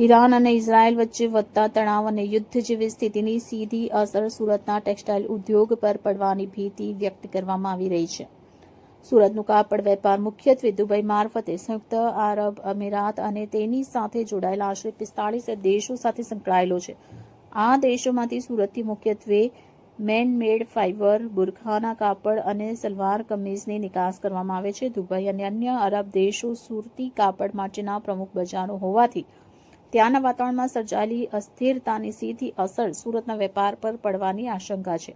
Iran અને Israel વચ્ચે વધતા તણાવ અને યુદ્ધ જેવી સ્થિતિની સીધી અસર સુરતના ટેક્સટાઇલ ઉદ્યોગ પર પડવાની ભીતિ વ્યક્ત કરવામાં આવી રહી છે. સુરતનું કાપડ વેપાર મુખ્યત્વે દુબઈ મારફતે સંયુક્ત આરબ અમીરાત અને તેની સાથે જોડાયેલા આશરે 45 દેશો સાથે સંકળાયેલો છે. આ દેશોમાંથી સુરતથી મુખ્યત્વે મેન-મેડ ફાઇબર, બુરખાના કાપડ અને સલવાર કમીઝની નિકાસ કરવામાં આવે છે. દુબઈ અને અન્ય અરબ દેશો સુરતી કાપડ માટેના પ્રમુખ બજારો હોવાથી ત્યાંના વાતાવરણમાં સર્જાયેલી અસ્થિરતાની સીધી અસર સુરતના વેપાર પર પડવાની આશંકા છે.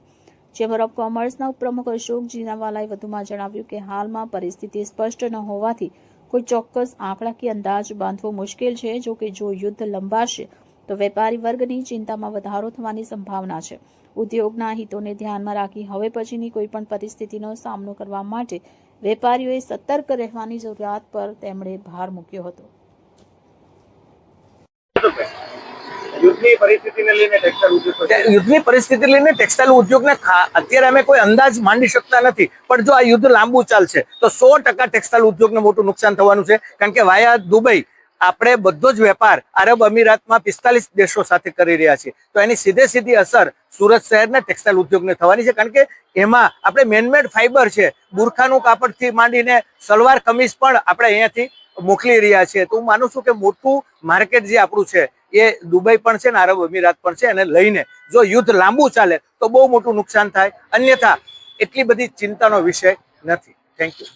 ચેમ્બર ઓફ કોમર્સના ઉપપ્રમુખ અશોક જીનાવાલાએ વધુમાં જણાવ્યું કે હાલમાં પરિસ્થિતિ સ્પષ્ટ ન હોવાથી કોઈ ચોક્કસ આંકડાકીય અંદાજ બાંધવો મુશ્કેલ છે. જો કે જો યુદ્ધ લંબાશે તો વેપારી વર્ગની ચિંતામાં વધારો થવાની સંભાવના છે. ઉદ્યોગના હિતોને ધ્યાનમાં રાખી હવે પછીની કોઈપણ પરિસ્થિતિનો સામનો કરવા માટે વેપારીઓએ સતર્ક રહેવાની જરૂરિયાત પર તેમણે ભાર મૂક્યો હતો. યુદ્ધની પરિસ્થિતિ લઈને ટેક્સટાઇલ ઉદ્યોગને અત્યારે અમે કોઈ અંદાજ માંડી શકતા નથી, પણ જો આ યુદ્ધ લાંબુ ચાલશે તો 100% ટેક્સટાઇલ ઉદ્યોગને મોટું નુકસાન થવાનું છે. કારણ કે વાયા દુબઈ આપણે બધો જ વેપાર અરબ અમીરાતમાં 45 દેશો સાથે કરી રહ્યા છીએ, તો એની સીધી અસર સુરત શહેરના ટેક્સટાઇલ ઉદ્યોગને થવાની છે. કારણ કે એમાં આપણે મેનમેડ ફાઈબર છે, બુરખાનું કાપડથી માંડીને સલવાર કમીઝ પણ આપણે અહીંયાથી મોકલી રહ્યા છીએ. તો હું માનું છું કે મોટું માર્કેટ જે આપણું છે એ દુબઈ પણ છે ને અરબ અમીરાત પણ છે. અને લઈને જો યુદ્ધ લાંબુ ચાલે તો બહુ મોટું નુકસાન થાય, અન્યથા એટલી બધી ચિંતાનો વિષય નથી. Thank you.